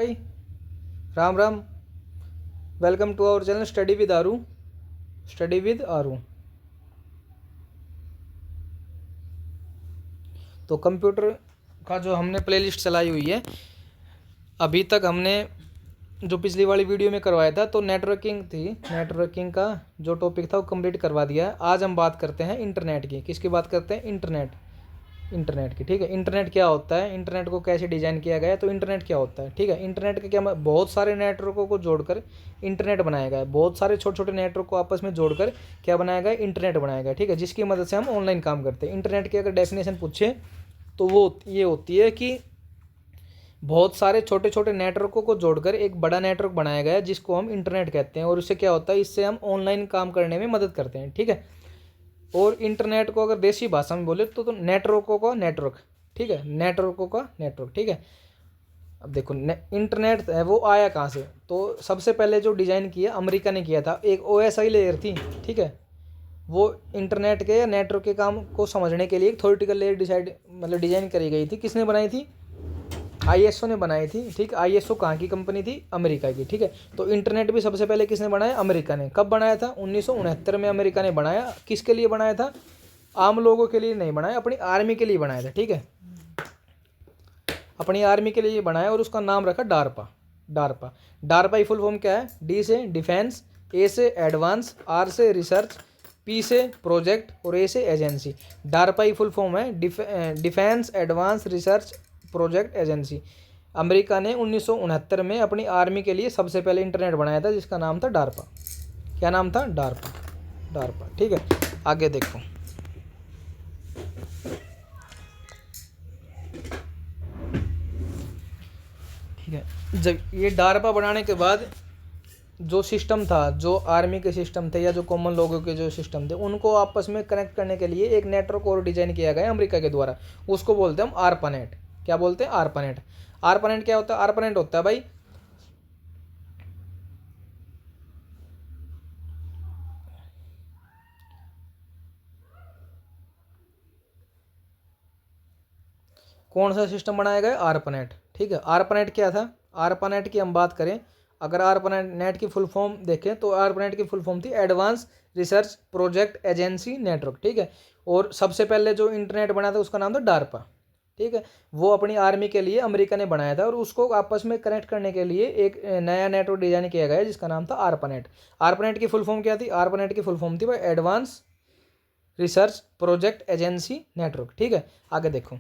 भाई Ram Ram. Welcome to our channel study with Aru. Study with Aru. तो computer का जो हमने प्लेलिस्ट चलाई हुई है, अभी तक हमने जो पिछली वाली वीडियो में करवाया था तो नेटवर्किंग थी। नेटवर्किंग का जो टॉपिक था वो कंप्लीट करवा दिया है। आज हम बात करते हैं इंटरनेट की। किसकी बात करते हैं? इंटरनेट की। ठीक है, इंटरनेट क्या होता है, इंटरनेट को कैसे डिज़ाइन किया गया है, तो इंटरनेट क्या होता है। ठीक है, इंटरनेट का क्या, बहुत सारे नेटवर्कों को जोड़कर इंटरनेट बनाया गया है। बहुत सारे छोटे छोटे नेटवर्क को आपस में जोड़कर क्या बनाया गया है? इंटरनेट बनाया गया है। ठीक है, जिसकी मदद से हम ऑनलाइन काम करते हैं। इंटरनेट की अगर डेफिनेशन पूछे तो वो ये होती है कि बहुत सारे छोटे छोटे नेटवर्कों को जोड़कर एक बड़ा नेटवर्क बनाया गया है जिसको हम इंटरनेट कहते हैं। और इससे क्या होता है, इससे हम ऑनलाइन काम करने में मदद करते हैं। ठीक है, और इंटरनेट को अगर देसी भाषा में बोले तो नेटवर्कों का नेटवर्क। ठीक है, नेटवर्कों का नेटवर्क। ठीक है, अब देखो इंटरनेट है वो आया कहाँ से? तो सबसे पहले जो डिज़ाइन किया अमेरिका ने किया था। एक OSI लेयर थी। ठीक है, वो इंटरनेट के या नेटवर्क के काम को समझने के लिए एक थ्योरेटिकल लेयर डिज़ाइन करी गई थी। किसने बनाई थी? ISO ने बनाई थी। ठीक, ISO कहाँ की कंपनी थी? अमेरिका की। ठीक है, तो इंटरनेट भी सबसे पहले किसने बनाया? अमेरिका ने। कब बनाया था? 1969 में अमेरिका ने बनाया। किसके लिए बनाया था? आम लोगों के लिए नहीं बनाया, अपनी आर्मी के लिए बनाया था। ठीक है, अपनी आर्मी के लिए बनाया और उसका नाम रखा डारपा। डारपा। डारपा की फुल फॉर्म क्या है? D से डिफेंस, A से एडवांस, R से रिसर्च, P से प्रोजेक्ट और A से एजेंसी। डारपा की फुल फॉर्म है defence advance research project agency. America ने 1969 में अपनी आर्मी के लिए सबसे पहले इंटरनेट बनाया था जिसका नाम था डारपा। क्या नाम था? डारपा। डारपा। ठीक है, आगे देखो। ठीक है, जब ये डारपा बनाने के बाद जो सिस्टम था, जो आर्मी के सिस्टम थे या जो कॉमन लोगों के जो सिस्टम थे, उनको आपस में कनेक्ट करने के लिए एक नेटवर्क और डिजाइन किया गया अमेरिका के द्वारा। उसको बोलते हैं हम आरपानेट। क्या बोलते हैं? आरपानेट। आरपानेट क्या होता है? आरपानेट होता है भाई कौन सा सिस्टम बनाया गया? आरपानेट। ठीक है, आरपानेट क्या था? आरपानेट की हम बात करें, अगर आरपानेट की फुल फॉर्म देखें तो आरपानेट की फुल फॉर्म थी advance research project agency network. ठीक है, और सबसे पहले जो इंटरनेट बना था उसका नाम था डारपा। ठीक है, वो अपनी आर्मी के लिए अमेरिका ने बनाया था और उसको आपस में कनेक्ट करने के लिए एक नया नेटवर्क डिजाइन किया गया जिसका नाम था आरपानेट। आरपानेट की फुल फॉर्म क्या थी? आरपानेट की फुल फॉर्म थी भाई advance research project agency network. ठीक है, आगे देखो।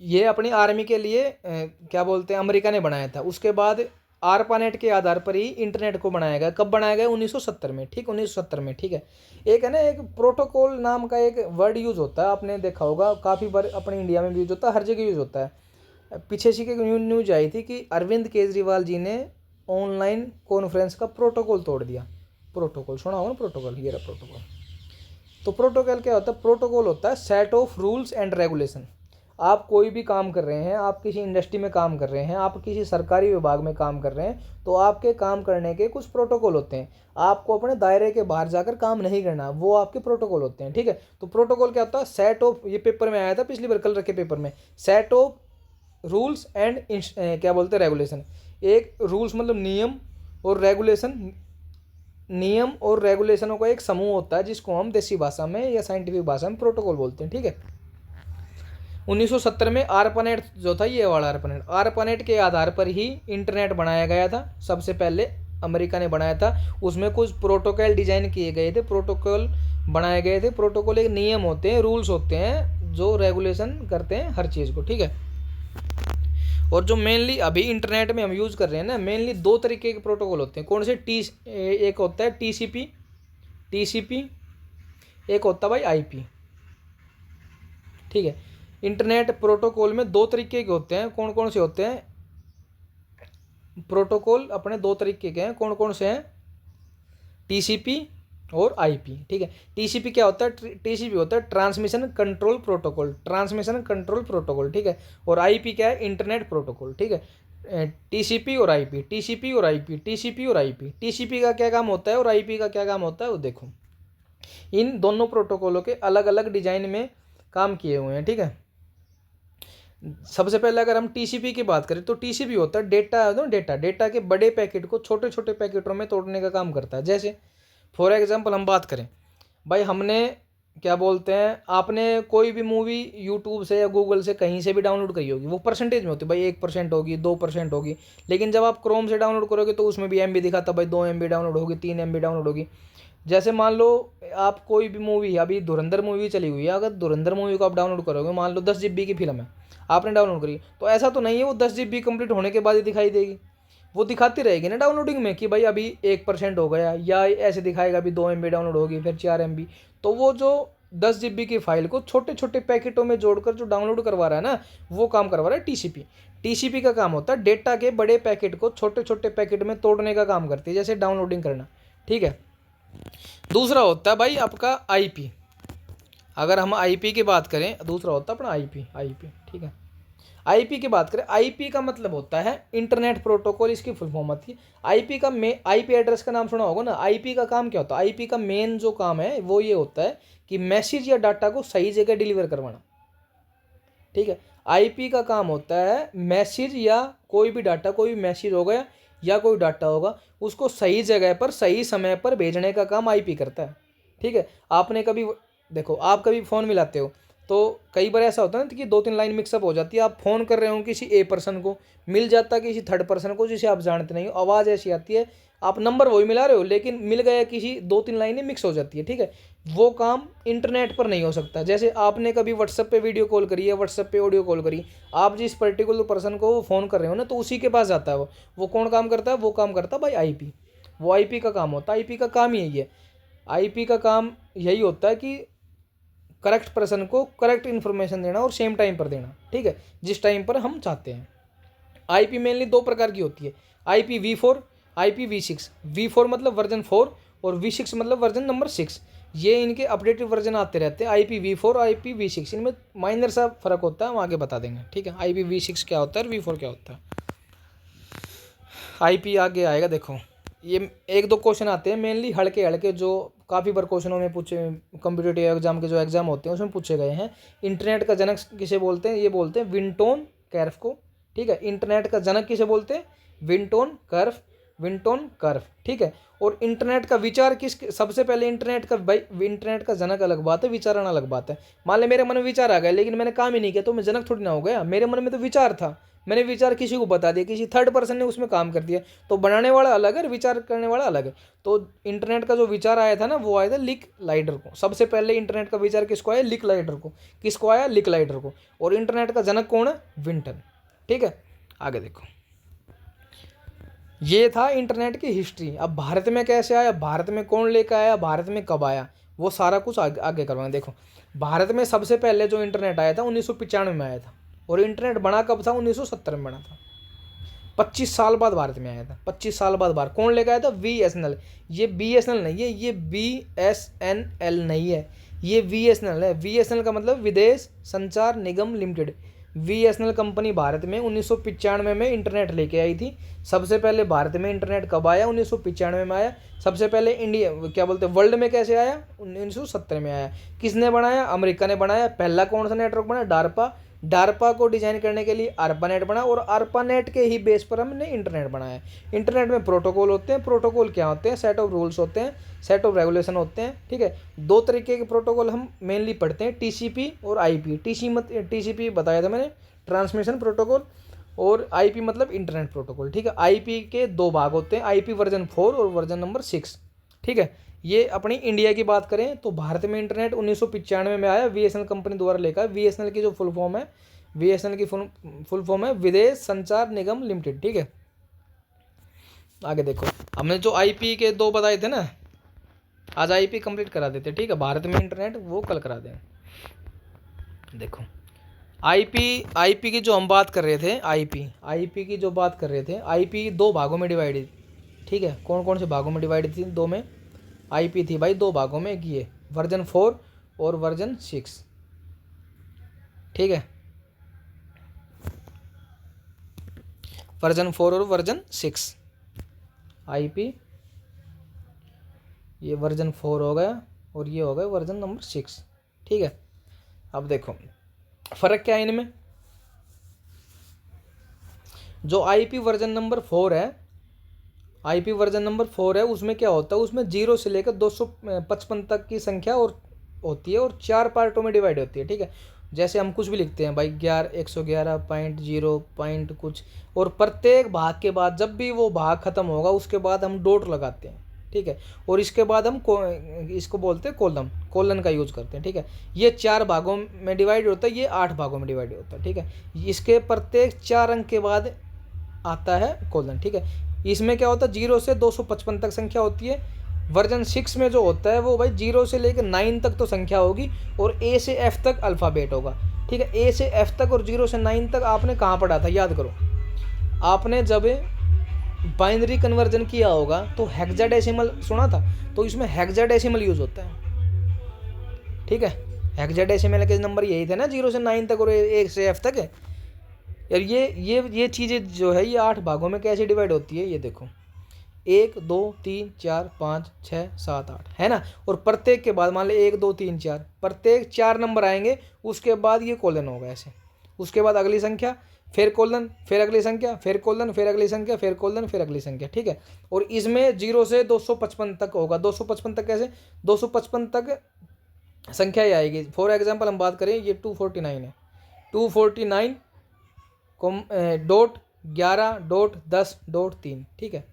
ये अपनी आर्मी के लिए क्या बोलते हैं, अमेरिका ने बनाया था। उसके बाद आरपानेट के आधार पर ही इंटरनेट को बनाया गया। कब बनाया गया? 1970 में। ठीक, 1970 में। ठीक है, एक है ना, एक प्रोटोकॉल नाम का एक वर्ड यूज़ होता है, आपने देखा होगा, काफ़ी बार अपने इंडिया में भी यूज़ होता है, हर जगह यूज़ होता है। पीछे से न्यूज आई थी कि अरविंद केजरीवाल जी ने ऑनलाइन कॉन्फ्रेंस का प्रोटोकॉल तोड़ दिया। प्रोटोकॉल सुना हो ना? प्रोटोकॉल, ये रहा प्रोटोकॉल। तो प्रोटोकॉल क्या होता है? प्रोटोकॉल होता है set of rules and regulation. आप कोई भी काम कर रहे हैं, आप किसी इंडस्ट्री में काम कर रहे हैं, आप किसी सरकारी विभाग में काम कर रहे हैं, तो आपके काम करने के कुछ प्रोटोकॉल होते हैं। आपको अपने दायरे के बाहर जाकर काम नहीं करना, वो आपके प्रोटोकॉल होते हैं। ठीक है, तो प्रोटोकॉल क्या होता है? सेट ऑफ, ये पेपर में आया था पिछली बार, कल रखे पेपर में, सेट ऑफ रूल्स एंड क्या बोलते हैं, रेगुलेशन। एक रूल्स मतलब नियम, और रेगुलेशन, नियम और रेगुलेशनों का एक समूह होता है जिसको हम देसी भाषा में या साइंटिफिक भाषा में प्रोटोकॉल बोलते हैं। ठीक है, 1970 में आरपानेट जो था, ये वाला आरपानेट के आधार पर ही इंटरनेट बनाया गया था। सबसे पहले अमेरिका ने बनाया था। उसमें कुछ प्रोटोकॉल डिजाइन किए गए थे, प्रोटोकॉल बनाए गए थे। प्रोटोकॉल एक नियम होते हैं, रूल्स होते हैं जो रेगुलेशन करते हैं हर चीज़ को। ठीक है, और जो मेनली अभी इंटरनेट में हम यूज़ कर रहे हैं ना, मेनली दो तरीके के प्रोटोकॉल होते हैं। कौन से? एक होता है टीसीपी, एक होता है भाई आईपी। ठीक है, इंटरनेट प्रोटोकॉल में दो तरीके के होते हैं। कौन कौन से होते हैं? प्रोटोकॉल अपने दो तरीके के हैं। कौन कौन से हैं? टीसीपी और आईपी। ठीक है, टीसीपी क्या होता है? टीसीपी होता है transmission control protocol, transmission control protocol. ठीक है, और आईपी क्या है? Internet protocol. ठीक है, टीसीपी और आईपी, टीसीपी और आईपी, टीसीपी और आईपी। टीसीपी का क्या काम होता है और आईपी का क्या काम होता है वो देखो। इन दोनों प्रोटोकॉलों के अलग अलग डिजाइन में काम किए हुए हैं। ठीक है, सबसे पहले अगर हम टीसीपी की बात करें तो टीसीपी होता है डेटा है ना, डेटा के बड़े पैकेट को छोटे छोटे पैकेटों में तोड़ने का काम करता है। जैसे फॉर एग्जांपल हम बात करें भाई, हमने क्या बोलते हैं, आपने कोई भी मूवी यूट्यूब से या गूगल से कहीं से भी डाउनलोड करी होगी, वो परसेंटेज में होती है भाई, 1% होगी, 2% होगी। लेकिन जब आप क्रोम से डाउनलोड करोगे तो उसमें भी एमबी दिखाता भाई, 2 MB डाउनलोड होगी, 3 MB डाउनलोड होगी। जैसे मान लो आप कोई भी मूवी, अभी धुरंधर मूवी चली हुई है, अगर धुरंधर मूवी को आप डाउनलोड करोगे, मान लो 10 GB की फिल्म है, आपने डाउनलोड करी, तो ऐसा तो नहीं है वो 10 GB कंप्लीट होने के बाद ही दिखाई देगी, वो दिखाती रहेगी ना डाउनलोडिंग में कि भाई अभी 1% हो गया, या ऐसे दिखाएगा अभी 2 MB डाउनलोड होगी, फिर 4 MB। तो वो जो 10 GB की फाइल को छोटे छोटे पैकेटों में जोड़कर जो डाउनलोड करवा रहा है ना, वो काम करवा रहा है टीसीपी। टीसीपी का काम होता है डेटा के बड़े पैकेट को छोटे छोटे पैकेट में तोड़ने का काम करती है, जैसे डाउनलोडिंग करना, ठीक है। दूसरा होता है भाई आपका आईपी। अगर हम आईपी की बात करें, दूसरा होता है अपना आईपी, ठीक है। आईपी की बात करें, आईपी का मतलब होता है इंटरनेट प्रोटोकॉल, इसकी फुल फॉर्म आती है। आईपी एड्रेस का नाम सुना होगा ना। आईपी का काम क्या होता है, आईपी का मेन जो काम है वो ये होता है कि मैसेज या डाटा को सही जगह डिलीवर करवाना, ठीक है। आईपी का काम होता है मैसेज या कोई भी डाटा, कोई भी मैसेज हो गया या कोई डाटा होगा, उसको सही जगह पर सही समय पर भेजने का काम आईपी करता है, ठीक है। आपने कभी देखो, आप कभी फ़ोन मिलाते हो तो कई बार ऐसा होता है ना कि 2-3 लाइन मिक्सअप हो जाती है, आप फ़ोन कर रहे हो किसी ए पर्सन को, मिल जाता है किसी थर्ड पर्सन को जिसे आप जानते नहीं हो, आवाज़ ऐसी आती है, आप नंबर वही मिला रहे हो लेकिन मिल गया किसी, 2-3 लाइनें मिक्स हो जाती है, ठीक है। वो काम इंटरनेट पर नहीं हो सकता। जैसे आपने कभी व्हाट्सएप पे वीडियो कॉल करी है, व्हाट्सएप पे ऑडियो कॉल करी, आप जिस पर्टिकुलर पर्सन को फ़ोन कर रहे हो ना, तो उसी के पास जाता है वो कौन काम करता है, वो काम करता है भाई आईपी। वो आईपी का काम होता है, आईपी का काम ही यही है। आईपी का काम यही होता है कि करेक्ट पर्सन को करेक्ट इन्फॉर्मेशन देना और सेम टाइम पर देना, ठीक है, जिस टाइम पर हम चाहते हैं। आईपी मेनली 2 प्रकार की होती है, IPv4, IPv6। V4 मतलब वर्जन 4 और V6 मतलब वर्जन नंबर 6। ये इनके अपडेटेड वर्जन आते रहते हैं, IPv4 IPv6, इनमें माइनर सा फर्क होता है, हम आगे बता देंगे, ठीक है। IPv6 क्या होता है और V4 क्या होता है। आईपी आगे आएगा। देखो ये 1-2 क्वेश्चन आते हैं मेनली हल्के हल्के, जो काफ़ी बार क्वेश्चनों में पूछे, कॉम्पिटिटिव एग्जाम के जो एग्जाम होते हैं उसमें पूछे गए हैं। इंटरनेट का जनक किसे बोलते हैं, ये बोलते हैं विंटोन कैर्फ को, ठीक है। इंटरनेट का जनक किसे बोलते हैं, विंटोन कर्फ, ठीक है। और इंटरनेट का विचार सबसे पहले इंटरनेट का, भाई इंटरनेट का जनक अलग बात है, विचारण अलग बात है। मान ले मेरे मन में विचार आ गया लेकिन मैंने काम ही नहीं किया, तो मैं जनक थोड़ी ना हो गया, मेरे मन में तो विचार था, मैंने विचार किसी को बता दिया, किसी थर्ड पर्सन ने उसमें काम कर दिया, तो बनाने वाला अलग है, विचार करने वाला अलग है। तो इंटरनेट का जो विचार आया था ना, वो आया था लिक लाइडर को। सबसे पहले इंटरनेट का विचार किसको आया, लिक लाइडर को। किसको आया, लिक लाइडर को। और इंटरनेट का जनक कौन है, विंटन, ठीक है। आगे देखो, ये था इंटरनेट की हिस्ट्री। अब भारत में कैसे आया, भारत में कौन लेकर आया, भारत में कब आया, वो सारा कुछ आगे करवाएंगे। देखो भारत में सबसे पहले जो इंटरनेट आया था 1995 में आया था, और इंटरनेट बना कब था, 1970 में बना था। 25 साल बाद भारत में आया था, 25 साल बाद बाहर। कौन लेकर आया था, VSNL। ये BSNL नहीं है, ये BSNL नहीं है, ये VSNL है। VSNL का मतलब विदेश संचार निगम लिमिटेड। VSNL कंपनी भारत में 1995 में इंटरनेट लेके आई थी। सबसे पहले भारत में इंटरनेट कब आया, 1995 में आया। सबसे पहले इंडिया क्या बोलते हैं, वर्ल्ड में कैसे आया, 1970 में आया। किसने बनाया, अमेरिका ने बनाया। पहला कौन सा नेटवर्क बना, डार्पा। डार्पा को डिजाइन करने के लिए ARPANET बना, और ARPANET के ही बेस पर हमने इंटरनेट बनाया। इंटरनेट में प्रोटोकॉल होते हैं। प्रोटोकॉल क्या होते हैं, सेट ऑफ रूल्स होते हैं, सेट ऑफ रेगुलेशन होते हैं, ठीक है। 2 तरीके के प्रोटोकॉल हम मेनली पढ़ते हैं, TCP और IP। TCP बताया था मैंने, ट्रांसमिशन प्रोटोकॉल, और IP मतलब इंटरनेट प्रोटोकॉल, ठीक है। IP के 2 भाग होते हैं, IP वर्जन 4 और वर्जन नंबर 6, ठीक है। ये अपनी इंडिया की बात करें तो भारत में इंटरनेट 1995 में आया, VSNL कंपनी द्वारा लेकर। VSNL की जो फुल फॉर्म है, VSNL की फुल फॉर्म है विदेश संचार निगम लिमिटेड, ठीक है। आगे देखो, हमने जो IP के 2 बताए थे ना, आज IP कंप्लीट करा देते, ठीक है। भारत में इंटरनेट वो कल करा दें। देखो IP की जो हम बात कर रहे थे, IP की जो बात कर रहे थे, IP 2 भागों में डिवाइडेड, ठीक है। कौन कौन से भागों में डिवाइडेड थी, 2 में। IP थी भाई 2 भागों में, ये वर्जन 4 और वर्जन 6, ठीक है। वर्जन 4 और वर्जन 6 IP, ये वर्जन 4 हो गया और ये हो गया वर्जन नंबर 6, ठीक है। अब देखो फ़र्क क्या है इनमें। जो आईपी वर्जन नंबर 4 है, आईपी वर्जन नंबर 4 है, उसमें क्या होता है, उसमें 0 से लेकर 255 तक की संख्या और होती है और 4 पार्टों में डिवाइड होती है। ठीक है, जैसे हम कुछ भी लिखते हैं भाई 111.0 पॉइंट कुछ, और प्रत्येक भाग के बाद जब भी वो भाग खत्म होगा उसके बाद हम डॉट लगाते हैं। ठीक है, और इसके बाद हम इसको बोलते हैं कोलन का यूज करते हैं। ठीक है, ये 4 भागों में डिवाइड होता है, ये 8 भागों में डिवाइड होता है। ठीक है, इसके प्रत्येक 4 अंक के बाद आता है कोलन। ठीक है, इसमें क्या होता है 0 से 255 तक संख्या होती है। वर्जन 6 में जो होता है वो भाई 0 से लेकर 9 तक तो संख्या होगी और ए से एफ तक अल्फ़ाबेट होगा। ठीक है, ए से एफ तक और 0 से 9 तक आपने कहाँ पढ़ा था, याद करो। आपने जब बाइनरी कन्वर्जन किया होगा तो हेक्साडेसिमल सुना था, तो इसमें हेक्साडेसिमल यूज होता है। ठीक है, हेक्साडेसिमल के नंबर यही थे ना 0 से 9 तक और 1 से एफ तक है। यार ये चीज़ें जो है ये 8 भागों में कैसे डिवाइड होती है, ये देखो 1 2 3 4 5 6 7 8 है ना, और प्रत्येक के बाद मान ले 1 2 3 4, प्रत्येक 4 नंबर आएंगे, उसके बाद ये कोलन होगा ऐसे, उसके बाद अगली संख्या, फिर कोलन, फिर अगली संख्या, फिर कोलन, फिर अगली संख्या, फिर कोलन, फिर अगली संख्या। ठीक है, और इसमें 0 से 255 तक होगा। 255 तक कैसे, 255 तक संख्या ही आएगी। फॉर एग्जाम्पल हम बात करें, ये 249 है, 249 डॉट 11 डॉट 10 डॉट 3। ठीक है,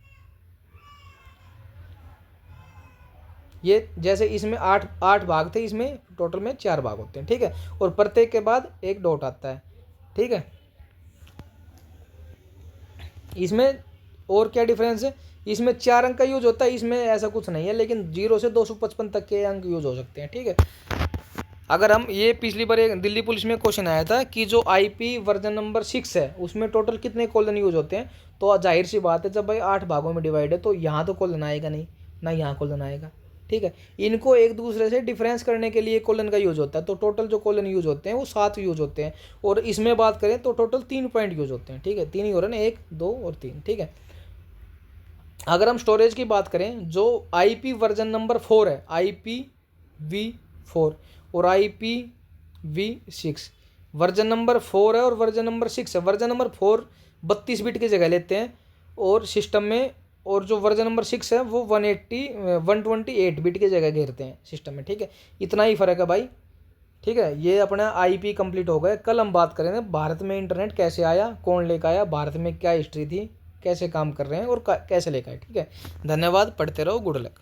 ये जैसे इसमें 8 भाग थे, इसमें टोटल में 4 भाग होते हैं। ठीक है, और प्रत्येक के बाद एक डॉट आता है। ठीक है, इसमें और क्या डिफरेंस है, इसमें 4 अंक का यूज होता है, इसमें ऐसा कुछ नहीं है, लेकिन 0 से 255 तक के अंक यूज हो सकते हैं। ठीक है, अगर हम ये पिछली बार एक दिल्ली पुलिस में क्वेश्चन आया था कि जो आईपी वर्जन नंबर 6 है उसमें टोटल कितने कोलन यूज होते हैं, तो जाहिर सी बात है जब भाई 8 भागों में डिवाइड है तो यहाँ तो कोलन आएगा नहीं, ना यहाँ कोलन आएगा। ठीक है, इनको एक दूसरे से डिफरेंस करने के लिए कोलन का यूज होता है, तो टोटल जो कोलन यूज होते हैं वो 7 यूज होते हैं, और इसमें बात करें तो टोटल 3 पॉइंट यूज होते हैं। ठीक है, 3 ही हो रहे हैं, 1 2 और 3। ठीक है, अगर हम स्टोरेज की बात करें, जो आईपी वर्जन नंबर 4 है, IPv4 और IPv6, वर्जन नंबर 4 है और वर्जन नंबर 6 है। वर्जन नंबर 4 32 बिट की जगह लेते हैं और सिस्टम में, और जो वर्जन नंबर 6 है वो 128 बिट की जगह घेरते हैं सिस्टम में। ठीक है, इतना ही फ़र्क है भाई। ठीक है, ये अपना IP कंप्लीट हो गया। कल हम बात करेंगे भारत में इंटरनेट कैसे आया, कौन लेकर आया, भारत में क्या हिस्ट्री थी, कैसे काम कर रहे हैं और कैसे लेकर आए। ठीक है, धन्यवाद, पढ़ते रहो, गुड लक।